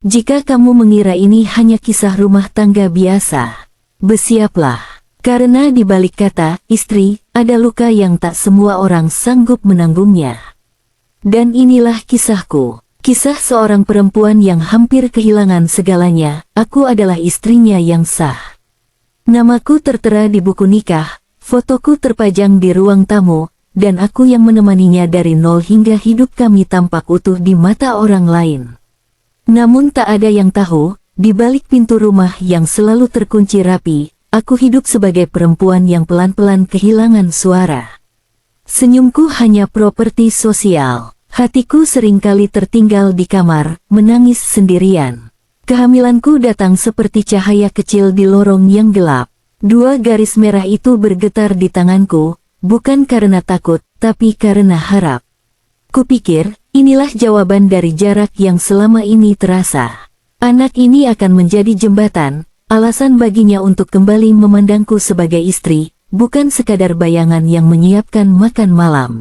Jika kamu mengira ini hanya kisah rumah tangga biasa, bersiaplah. Karena di balik kata istri, ada luka yang tak semua orang sanggup menanggungnya. Dan inilah kisahku. Kisah seorang perempuan yang hampir kehilangan segalanya. Aku adalah istrinya yang sah. Namaku tertera di buku nikah, fotoku terpajang di ruang tamu, dan aku yang menemaninya dari nol hingga hidup kami tampak utuh di mata orang lain. Namun tak ada yang tahu, di balik pintu rumah yang selalu terkunci rapi, aku hidup sebagai perempuan yang pelan-pelan kehilangan suara. Senyumku hanya properti sosial. Hatiku seringkali tertinggal di kamar, menangis sendirian. Kehamilanku datang seperti cahaya kecil di lorong yang gelap. 2 garis merah itu bergetar di tanganku, bukan karena takut, tapi karena harap. Kupikir, inilah jawaban dari jarak yang selama ini terasa. Anak ini akan menjadi jembatan, alasan baginya untuk kembali memandangku sebagai istri, bukan sekadar bayangan yang menyiapkan makan malam.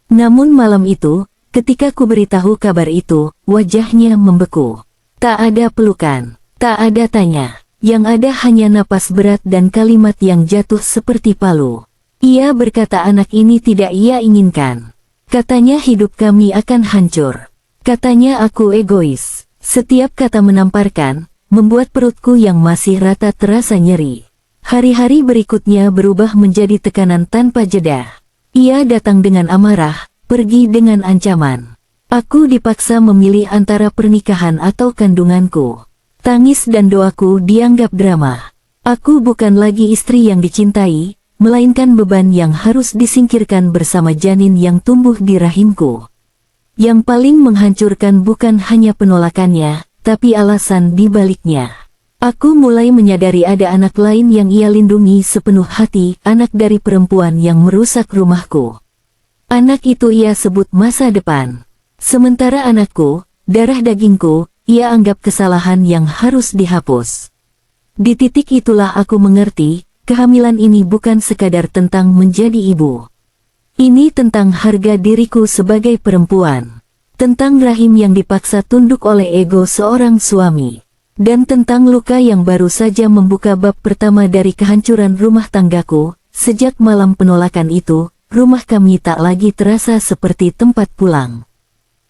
Namun malam itu, ketika ku beritahu kabar itu, wajahnya membeku. Tak ada pelukan, tak ada tanya, yang ada hanya napas berat dan kalimat yang jatuh seperti palu. Ia berkata anak ini tidak ia inginkan. Katanya hidup kami akan hancur. Katanya aku egois. Setiap kata menamparkan, membuat perutku yang masih rata terasa nyeri. Hari-hari berikutnya berubah menjadi tekanan tanpa jeda. Ia datang dengan amarah, pergi dengan ancaman. Aku dipaksa memilih antara pernikahan atau kandunganku. Tangis dan doaku dianggap drama. Aku bukan lagi istri yang dicintai, melainkan beban yang harus disingkirkan bersama janin yang tumbuh di rahimku. Yang paling menghancurkan bukan hanya penolakannya, tapi alasan di baliknya. Aku mulai menyadari ada anak lain yang ia lindungi sepenuh hati, anak dari perempuan yang merusak rumahku. Anak itu ia sebut masa depan. Sementara anakku, darah dagingku, ia anggap kesalahan yang harus dihapus. Di titik itulah aku mengerti, kehamilan ini bukan sekadar tentang menjadi ibu. Ini tentang harga diriku sebagai perempuan. Tentang rahim yang dipaksa tunduk oleh ego seorang suami. Dan tentang luka yang baru saja membuka bab pertama dari kehancuran rumah tanggaku. Sejak malam penolakan itu, rumah kami tak lagi terasa seperti tempat pulang.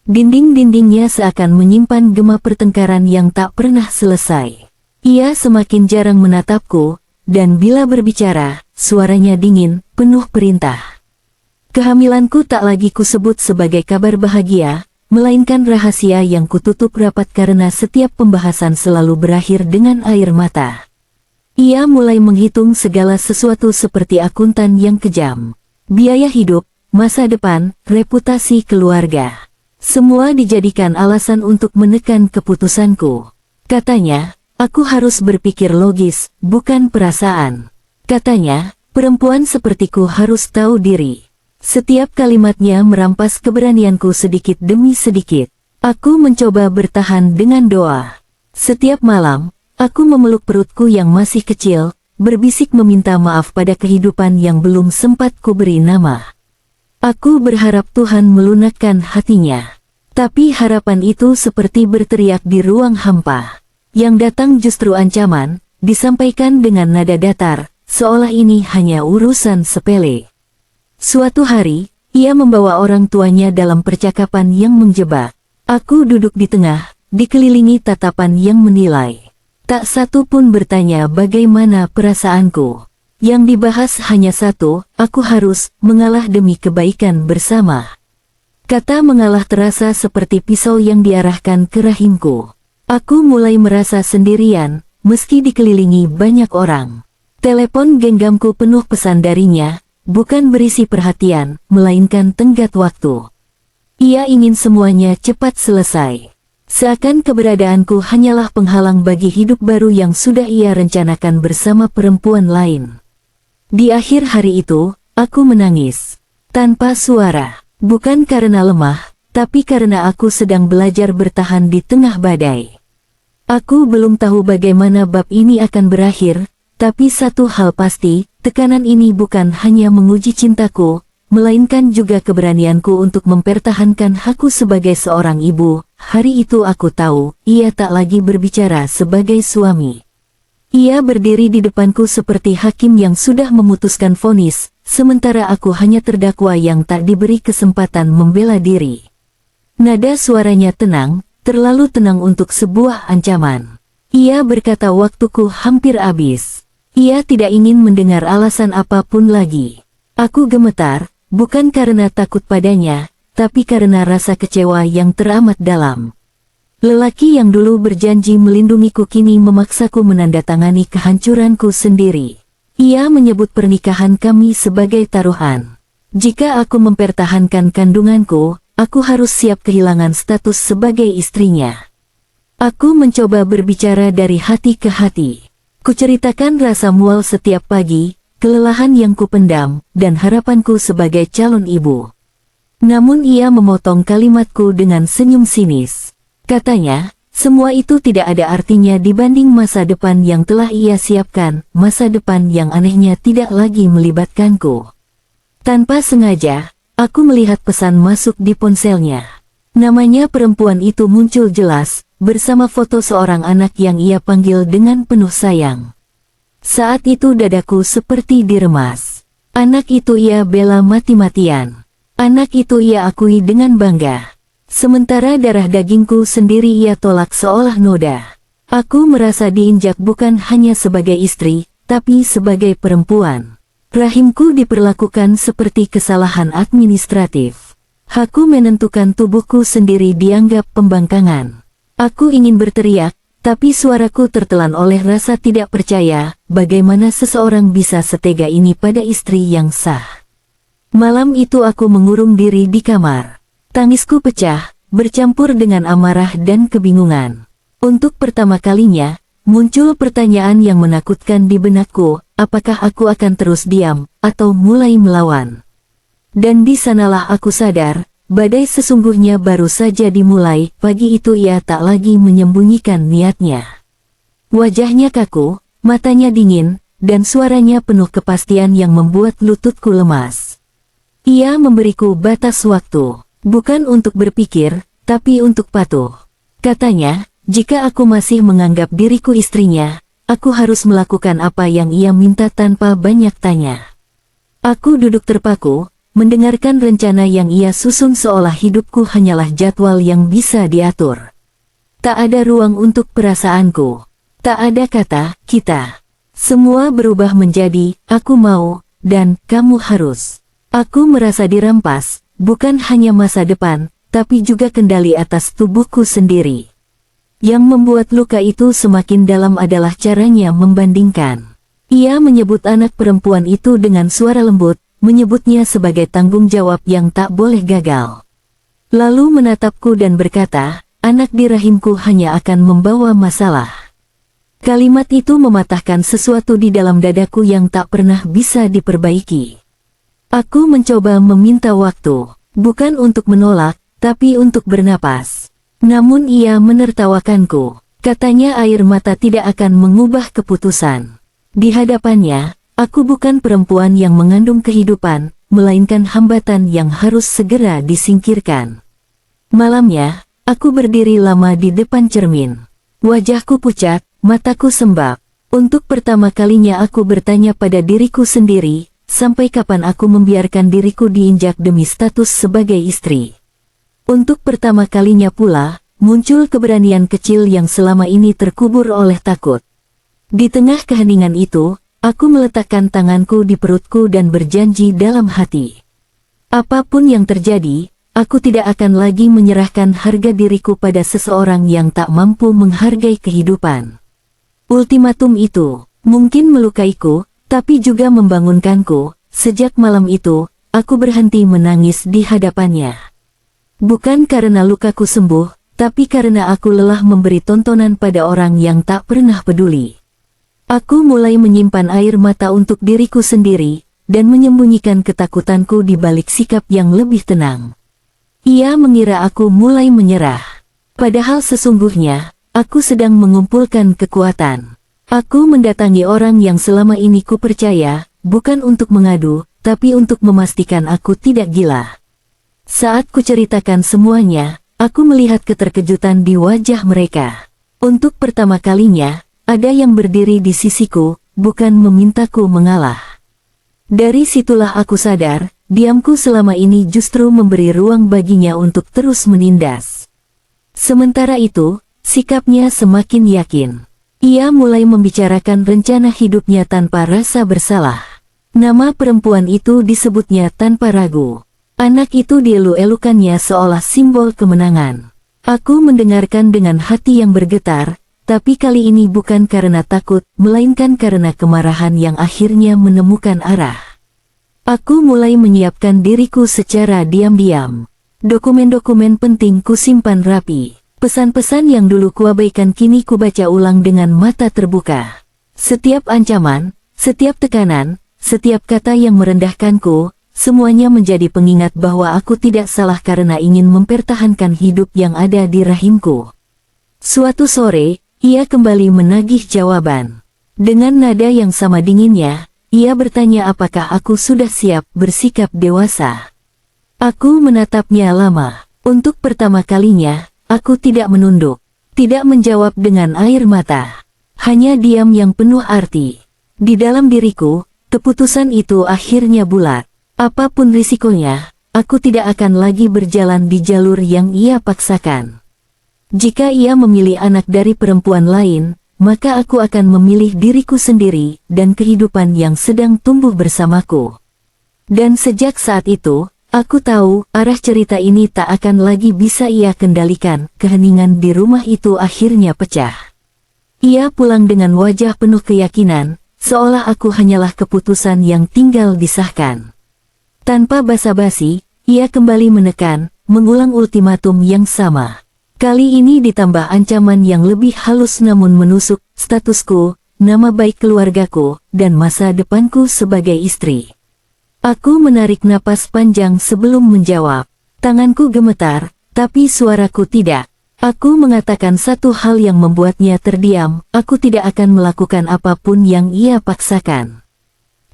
Dinding-dindingnya seakan menyimpan gema pertengkaran yang tak pernah selesai. Ia semakin jarang menatapku, dan bila berbicara, suaranya dingin, penuh perintah. Kehamilanku tak lagi kusebut sebagai kabar bahagia, melainkan rahasia yang kututup rapat karena setiap pembahasan selalu berakhir dengan air mata. Ia mulai menghitung segala sesuatu seperti akuntan yang kejam. Biaya hidup, masa depan, reputasi keluarga. Semua dijadikan alasan untuk menekan keputusanku. Katanya, aku harus berpikir logis, bukan perasaan. Katanya, perempuan sepertiku harus tahu diri. Setiap kalimatnya merampas keberanianku sedikit demi sedikit. Aku mencoba bertahan dengan doa. Setiap malam, aku memeluk perutku yang masih kecil, berbisik meminta maaf pada kehidupan yang belum sempat kuberi nama. Aku berharap Tuhan melunakkan hatinya. Tapi harapan itu seperti berteriak di ruang hampa. Yang datang justru ancaman, disampaikan dengan nada datar, seolah ini hanya urusan sepele. Suatu hari, ia membawa orang tuanya dalam percakapan yang menjebak. Aku duduk di tengah, dikelilingi tatapan yang menilai. Tak satu pun bertanya bagaimana perasaanku. Yang dibahas hanya satu, aku harus mengalah demi kebaikan bersama. Kata mengalah terasa seperti pisau yang diarahkan ke rahimku. Aku mulai merasa sendirian, meski dikelilingi banyak orang. Telepon genggamku penuh pesan darinya, bukan berisi perhatian, melainkan tenggat waktu. Ia ingin semuanya cepat selesai. Seakan keberadaanku hanyalah penghalang bagi hidup baru yang sudah ia rencanakan bersama perempuan lain. Di akhir hari itu, aku menangis. Tanpa suara. Bukan karena lemah, tapi karena aku sedang belajar bertahan di tengah badai. Aku belum tahu bagaimana bab ini akan berakhir, tapi satu hal pasti, tekanan ini bukan hanya menguji cintaku, melainkan juga keberanianku untuk mempertahankan hakku sebagai seorang ibu, hari itu aku tahu, ia tak lagi berbicara sebagai suami. Ia berdiri di depanku seperti hakim yang sudah memutuskan vonis, sementara aku hanya terdakwa yang tak diberi kesempatan membela diri. Nada suaranya tenang, terlalu tenang untuk sebuah ancaman. Ia berkata waktuku hampir habis. Ia tidak ingin mendengar alasan apapun lagi. Aku gemetar, bukan karena takut padanya, tapi karena rasa kecewa yang teramat dalam. Lelaki yang dulu berjanji melindungiku kini memaksaku menandatangani kehancuranku sendiri. Ia menyebut pernikahan kami sebagai taruhan. Jika aku mempertahankan kandunganku, aku harus siap kehilangan status sebagai istrinya. Aku mencoba berbicara dari hati ke hati. Kuceritakan rasa mual setiap pagi, kelelahan yang kupendam, dan harapanku sebagai calon ibu. Namun ia memotong kalimatku dengan senyum sinis. Katanya, semua itu tidak ada artinya dibanding masa depan yang telah ia siapkan, masa depan yang anehnya tidak lagi melibatkanku. Tanpa sengaja, aku melihat pesan masuk di ponselnya. Namanya perempuan itu muncul jelas, bersama foto seorang anak yang ia panggil dengan penuh sayang. Saat itu dadaku seperti diremas. Anak itu ia bela mati-matian. Anak itu ia akui dengan bangga. Sementara darah dagingku sendiri ia tolak seolah noda. Aku merasa diinjak bukan hanya sebagai istri, tapi sebagai perempuan. Rahimku diperlakukan seperti kesalahan administratif. Aku menentukan tubuhku sendiri dianggap pembangkangan. Aku ingin berteriak, tapi suaraku tertelan oleh rasa tidak percaya, bagaimana seseorang bisa setega ini pada istri yang sah. Malam itu aku mengurung diri di kamar. Tangisku pecah, bercampur dengan amarah dan kebingungan. Untuk pertama kalinya, muncul pertanyaan yang menakutkan di benakku, apakah aku akan terus diam, atau mulai melawan? Dan di sanalah aku sadar, badai sesungguhnya baru saja dimulai. Pagi itu ia tak lagi menyembunyikan niatnya. Wajahnya kaku, matanya dingin, dan suaranya penuh kepastian yang membuat lututku lemas. Ia memberiku batas waktu, bukan untuk berpikir, tapi untuk patuh. Katanya, jika aku masih menganggap diriku istrinya, aku harus melakukan apa yang ia minta tanpa banyak tanya. Aku duduk terpaku, mendengarkan rencana yang ia susun seolah hidupku hanyalah jadwal yang bisa diatur. Tak ada ruang untuk perasaanku. Tak ada kata, kita. Semua berubah menjadi, aku mau, dan kamu harus. Aku merasa dirampas, bukan hanya masa depan, tapi juga kendali atas tubuhku sendiri. Yang membuat luka itu semakin dalam adalah caranya membandingkan. Ia menyebut anak perempuan itu dengan suara lembut, menyebutnya sebagai tanggung jawab yang tak boleh gagal. Lalu menatapku dan berkata, anak di rahimku hanya akan membawa masalah. Kalimat itu mematahkan sesuatu di dalam dadaku yang tak pernah bisa diperbaiki. Aku mencoba meminta waktu, bukan untuk menolak, tapi untuk bernapas. Namun ia menertawakanku. Katanya air mata tidak akan mengubah keputusan. Di hadapannya, aku bukan perempuan yang mengandung kehidupan, melainkan hambatan yang harus segera disingkirkan. Malamnya, aku berdiri lama di depan cermin. Wajahku pucat, mataku sembab. Untuk pertama kalinya aku bertanya pada diriku sendiri, sampai kapan aku membiarkan diriku diinjak demi status sebagai istri. Untuk pertama kalinya pula, muncul keberanian kecil yang selama ini terkubur oleh takut. Di tengah keheningan itu, aku meletakkan tanganku di perutku dan berjanji dalam hati. Apapun yang terjadi, aku tidak akan lagi menyerahkan harga diriku pada seseorang yang tak mampu menghargai kehidupan. Ultimatum itu, mungkin melukaiku, tapi juga membangunkanku. Sejak malam itu, aku berhenti menangis di hadapannya. Bukan karena lukaku sembuh, tapi karena aku lelah memberi tontonan pada orang yang tak pernah peduli. Aku mulai menyimpan air mata untuk diriku sendiri, dan menyembunyikan ketakutanku di balik sikap yang lebih tenang. Ia mengira aku mulai menyerah. Padahal sesungguhnya, aku sedang mengumpulkan kekuatan. Aku mendatangi orang yang selama ini ku percaya, bukan untuk mengadu, tapi untuk memastikan aku tidak gila. Saat ku ceritakan semuanya, aku melihat keterkejutan di wajah mereka. Untuk pertama kalinya, ada yang berdiri di sisiku, bukan memintaku mengalah. Dari situlah aku sadar, diamku selama ini justru memberi ruang baginya untuk terus menindas. Sementara itu, sikapnya semakin yakin. Ia mulai membicarakan rencana hidupnya tanpa rasa bersalah. Nama perempuan itu disebutnya tanpa ragu. Anak itu dielu-elukannya seolah simbol kemenangan. Aku mendengarkan dengan hati yang bergetar, tapi kali ini bukan karena takut, melainkan karena kemarahan yang akhirnya menemukan arah. Aku mulai menyiapkan diriku secara diam-diam. Dokumen-dokumen penting kusimpan rapi. Pesan-pesan yang dulu kuabaikan kini kubaca ulang dengan mata terbuka. Setiap ancaman, setiap tekanan, setiap kata yang merendahkanku, semuanya menjadi pengingat bahwa aku tidak salah karena ingin mempertahankan hidup yang ada di rahimku. Suatu sore, ia kembali menagih jawaban. Dengan nada yang sama dinginnya, ia bertanya apakah aku sudah siap bersikap dewasa. Aku menatapnya lama. Untuk pertama kalinya, aku tidak menunduk, tidak menjawab dengan air mata. Hanya diam yang penuh arti. Di dalam diriku, keputusan itu akhirnya bulat. Apapun risikonya, aku tidak akan lagi berjalan di jalur yang ia paksakan. Jika ia memilih anak dari perempuan lain, maka aku akan memilih diriku sendiri dan kehidupan yang sedang tumbuh bersamaku. Dan sejak saat itu, aku tahu arah cerita ini tak akan lagi bisa ia kendalikan. Keheningan di rumah itu akhirnya pecah. Ia pulang dengan wajah penuh keyakinan, seolah aku hanyalah keputusan yang tinggal disahkan. Tanpa basa-basi, ia kembali menekan, mengulang ultimatum yang sama. Kali ini ditambah ancaman yang lebih halus namun menusuk statusku, nama baik keluargaku, dan masa depanku sebagai istri. Aku menarik napas panjang sebelum menjawab. Tanganku gemetar, tapi suaraku tidak. Aku mengatakan satu hal yang membuatnya terdiam, aku tidak akan melakukan apapun yang ia paksakan.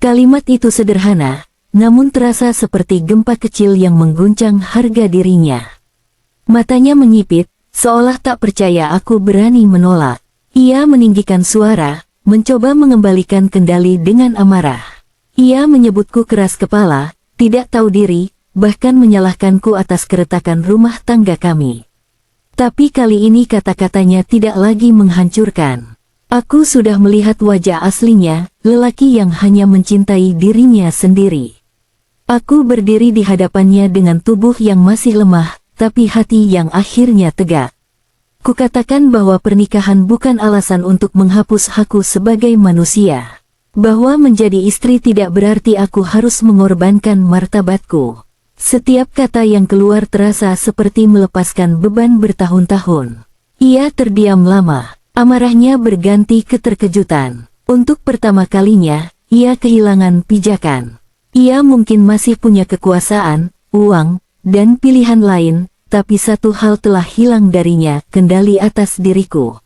Kalimat itu sederhana, namun terasa seperti gempa kecil yang mengguncang harga dirinya. Matanya menyipit, seolah tak percaya aku berani menolak. Ia meninggikan suara, mencoba mengembalikan kendali dengan amarah. Ia menyebutku keras kepala, tidak tahu diri, bahkan menyalahkanku atas keretakan rumah tangga kami. Tapi kali ini kata-katanya tidak lagi menghancurkan. Aku sudah melihat wajah aslinya, lelaki yang hanya mencintai dirinya sendiri. Aku berdiri di hadapannya dengan tubuh yang masih lemah, tapi hati yang akhirnya tegak. Kukatakan bahwa pernikahan bukan alasan untuk menghapus hakku sebagai manusia. Bahwa menjadi istri tidak berarti aku harus mengorbankan martabatku. Setiap kata yang keluar terasa seperti melepaskan beban bertahun-tahun. Ia terdiam lama, amarahnya berganti keterkejutan. Untuk pertama kalinya, ia kehilangan pijakan. Ia mungkin masih punya kekuasaan, uang, dan pilihan lain, tapi satu hal telah hilang darinya, kendali atas diriku.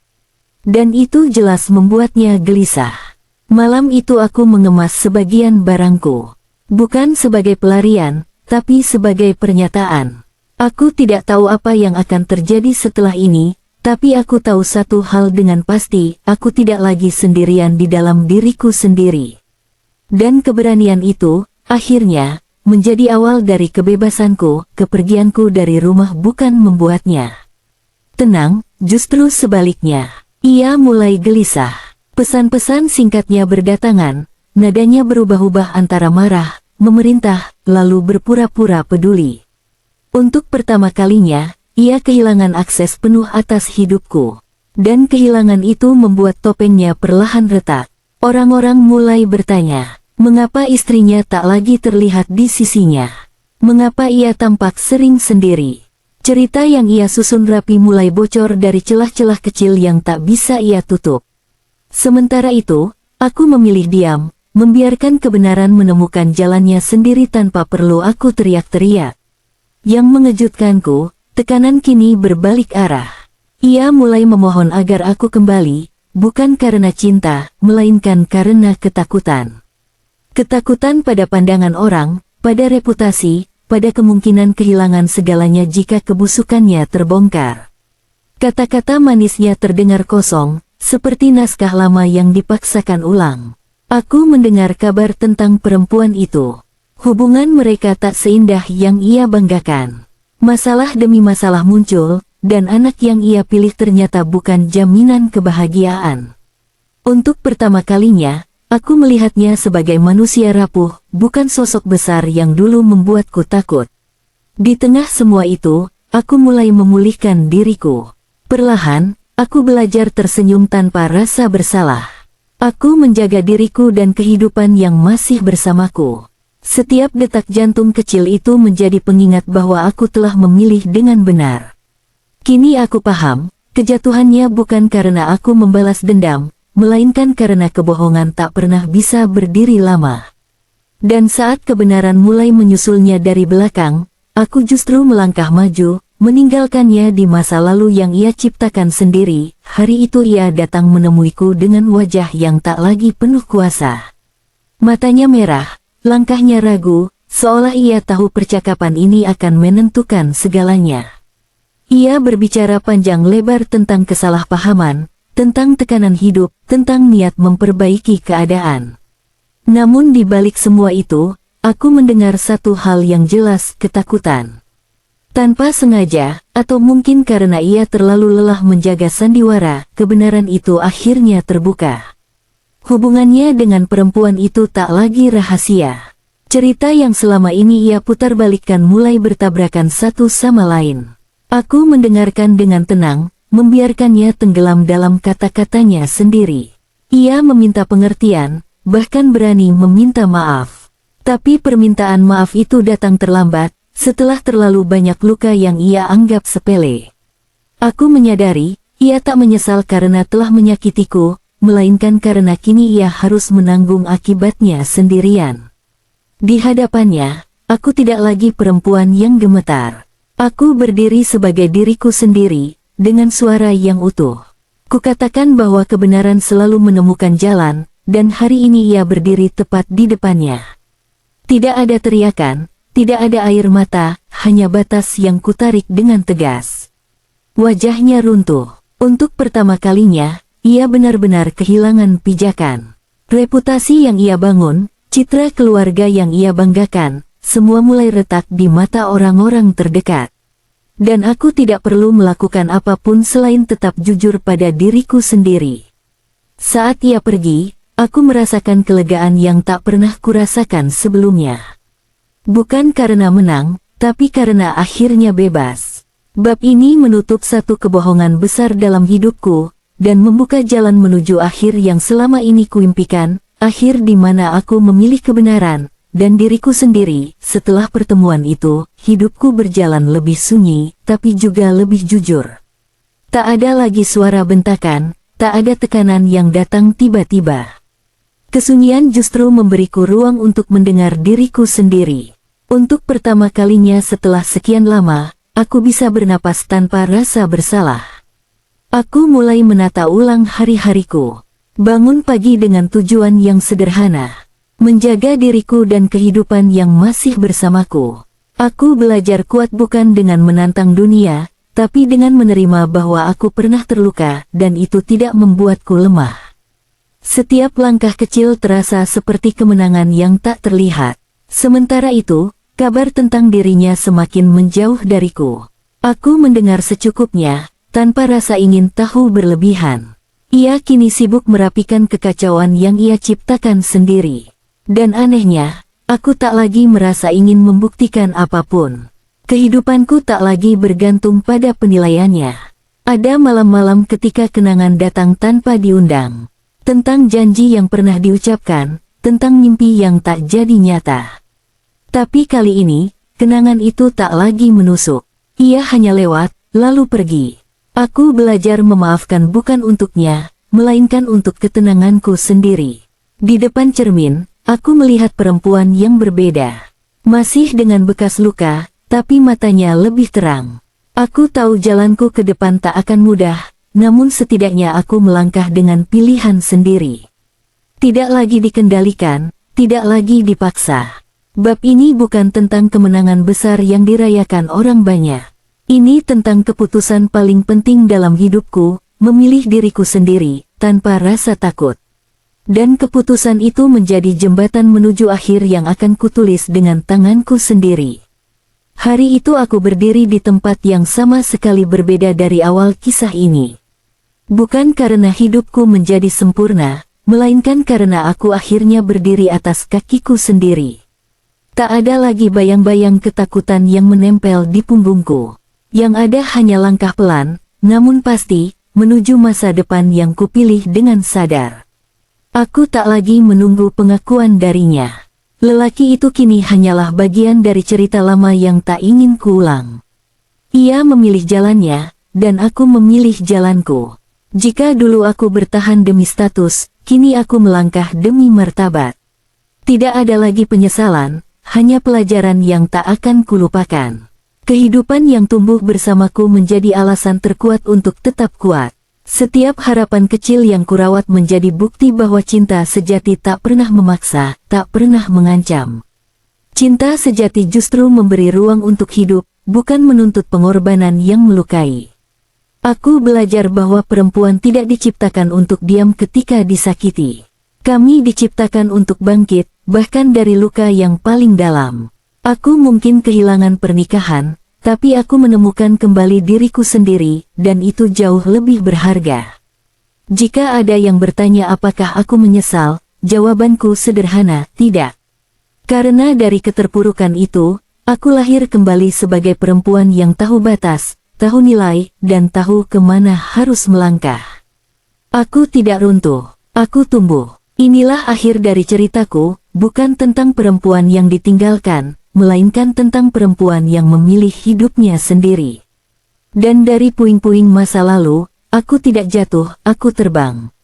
Dan itu jelas membuatnya gelisah. Malam itu aku mengemas sebagian barangku. Bukan sebagai pelarian, tapi sebagai pernyataan. Aku tidak tahu apa yang akan terjadi setelah ini, tapi aku tahu satu hal dengan pasti, aku tidak lagi sendirian di dalam diriku sendiri. Dan keberanian itu, akhirnya, menjadi awal dari kebebasanku. Kepergianku dari rumah bukan membuatnya tenang, justru sebaliknya. Ia mulai gelisah. Pesan-pesan singkatnya berdatangan, nadanya berubah-ubah antara marah, memerintah, lalu berpura-pura peduli. Untuk pertama kalinya, ia kehilangan akses penuh atas hidupku. Dan kehilangan itu membuat topengnya perlahan retak. Orang-orang mulai bertanya, mengapa istrinya tak lagi terlihat di sisinya? Mengapa ia tampak sering sendiri? Cerita yang ia susun rapi mulai bocor dari celah-celah kecil yang tak bisa ia tutup. Sementara itu, aku memilih diam, membiarkan kebenaran menemukan jalannya sendiri tanpa perlu aku teriak-teriak. Yang mengejutkanku, tekanan kini berbalik arah. Ia mulai memohon agar aku kembali, bukan karena cinta, melainkan karena ketakutan. Ketakutan pada pandangan orang, pada reputasi, pada kemungkinan kehilangan segalanya jika kebusukannya terbongkar. Kata-kata manisnya terdengar kosong, seperti naskah lama yang dipaksakan ulang. Aku mendengar kabar tentang perempuan itu. Hubungan mereka tak seindah yang ia banggakan. Masalah demi masalah muncul, dan anak yang ia pilih ternyata bukan jaminan kebahagiaan. Untuk pertama kalinya, aku melihatnya sebagai manusia rapuh, bukan sosok besar yang dulu membuatku takut. Di tengah semua itu, aku mulai memulihkan diriku. Perlahan, aku belajar tersenyum tanpa rasa bersalah. Aku menjaga diriku dan kehidupan yang masih bersamaku. Setiap detak jantung kecil itu menjadi pengingat bahwa aku telah memilih dengan benar. Kini aku paham, kejatuhannya bukan karena aku membalas dendam, melainkan karena kebohongan tak pernah bisa berdiri lama. Dan saat kebenaran mulai menyusulnya dari belakang, aku justru melangkah maju, meninggalkannya di masa lalu yang ia ciptakan sendiri. Hari itu ia datang menemuiku dengan wajah yang tak lagi penuh kuasa. Matanya merah, langkahnya ragu, seolah ia tahu percakapan ini akan menentukan segalanya. Ia berbicara panjang lebar tentang kesalahpahaman, tentang tekanan hidup, tentang niat memperbaiki keadaan. Namun di balik semua itu, aku mendengar satu hal yang jelas, ketakutan. Tanpa sengaja, atau mungkin karena ia terlalu lelah menjaga sandiwara, kebenaran itu akhirnya terbuka. Hubungannya dengan perempuan itu tak lagi rahasia. Cerita yang selama ini ia putarbalikkan mulai bertabrakan satu sama lain. Aku mendengarkan dengan tenang, membiarkannya tenggelam dalam kata-katanya sendiri. Ia meminta pengertian, bahkan berani meminta maaf. Tapi permintaan maaf itu datang terlambat, setelah terlalu banyak luka yang ia anggap sepele. Aku menyadari, ia tak menyesal karena telah menyakitiku, melainkan karena kini ia harus menanggung akibatnya sendirian. Di hadapannya, aku tidak lagi perempuan yang gemetar. Aku berdiri sebagai diriku sendiri, dengan suara yang utuh. Kukatakan bahwa kebenaran selalu menemukan jalan, dan hari ini ia berdiri tepat di depannya. Tidak ada teriakan, tidak ada air mata, hanya batas yang kutarik dengan tegas. Wajahnya runtuh. Untuk pertama kalinya, ia benar-benar kehilangan pijakan. Reputasi yang ia bangun, citra keluarga yang ia banggakan, semua mulai retak di mata orang-orang terdekat. Dan aku tidak perlu melakukan apapun selain tetap jujur pada diriku sendiri. Saat ia pergi, aku merasakan kelegaan yang tak pernah kurasakan sebelumnya. Bukan karena menang, tapi karena akhirnya bebas. Bab ini menutup satu kebohongan besar dalam hidupku, dan membuka jalan menuju akhir yang selama ini kuimpikan, akhir di mana aku memilih kebenaran, dan diriku sendiri. Setelah pertemuan itu, hidupku berjalan lebih sunyi, tapi juga lebih jujur. Tak ada lagi suara bentakan, tak ada tekanan yang datang tiba-tiba. Kesunyian justru memberiku ruang untuk mendengar diriku sendiri. Untuk pertama kalinya setelah sekian lama, aku bisa bernapas tanpa rasa bersalah. Aku mulai menata ulang hari-hariku. Bangun pagi dengan tujuan yang sederhana. Menjaga diriku dan kehidupan yang masih bersamaku. Aku belajar kuat bukan dengan menantang dunia, tapi dengan menerima bahwa aku pernah terluka, dan itu tidak membuatku lemah. Setiap langkah kecil terasa seperti kemenangan yang tak terlihat. Sementara itu, kabar tentang dirinya semakin menjauh dariku. Aku mendengar secukupnya, tanpa rasa ingin tahu berlebihan. Ia kini sibuk merapikan kekacauan yang ia ciptakan sendiri. Dan anehnya, aku tak lagi merasa ingin membuktikan apapun. Kehidupanku tak lagi bergantung pada penilaiannya. Ada malam-malam ketika kenangan datang tanpa diundang. Tentang janji yang pernah diucapkan, tentang mimpi yang tak jadi nyata. Tapi kali ini, kenangan itu tak lagi menusuk. Ia hanya lewat, lalu pergi. Aku belajar memaafkan bukan untuknya, melainkan untuk ketenanganku sendiri. Di depan cermin, aku melihat perempuan yang berbeda. Masih dengan bekas luka, tapi matanya lebih terang. Aku tahu jalanku ke depan tak akan mudah, namun setidaknya aku melangkah dengan pilihan sendiri. Tidak lagi dikendalikan, tidak lagi dipaksa. Bab ini bukan tentang kemenangan besar yang dirayakan orang banyak. Ini tentang keputusan paling penting dalam hidupku, memilih diriku sendiri, tanpa rasa takut. Dan keputusan itu menjadi jembatan menuju akhir yang akan kutulis dengan tanganku sendiri. Hari itu aku berdiri di tempat yang sama sekali berbeda dari awal kisah ini. Bukan karena hidupku menjadi sempurna, melainkan karena aku akhirnya berdiri atas kakiku sendiri. Tak ada lagi bayang-bayang ketakutan yang menempel di punggungku. Yang ada hanya langkah pelan, namun pasti, menuju masa depan yang kupilih dengan sadar. Aku tak lagi menunggu pengakuan darinya. Lelaki itu kini hanyalah bagian dari cerita lama yang tak ingin kuulang. Ia memilih jalannya, dan aku memilih jalanku. Jika dulu aku bertahan demi status, kini aku melangkah demi martabat. Tidak ada lagi penyesalan, hanya pelajaran yang tak akan kulupakan. Kehidupan yang tumbuh bersamaku menjadi alasan terkuat untuk tetap kuat. Setiap harapan kecil yang kurawat menjadi bukti bahwa cinta sejati tak pernah memaksa, tak pernah mengancam. Cinta sejati justru memberi ruang untuk hidup, bukan menuntut pengorbanan yang melukai. Aku belajar bahwa perempuan tidak diciptakan untuk diam ketika disakiti. Kami diciptakan untuk bangkit, bahkan dari luka yang paling dalam. Aku mungkin kehilangan pernikahan, tapi aku menemukan kembali diriku sendiri, dan itu jauh lebih berharga. Jika ada yang bertanya apakah aku menyesal, jawabanku sederhana, tidak. Karena dari keterpurukan itu, aku lahir kembali sebagai perempuan yang tahu batas, tahu nilai, dan tahu kemana harus melangkah. Aku tidak runtuh, aku tumbuh. Inilah akhir dari ceritaku, bukan tentang perempuan yang ditinggalkan, melainkan tentang perempuan yang memilih hidupnya sendiri. Dan dari puing-puing masa lalu, aku tidak jatuh, aku terbang.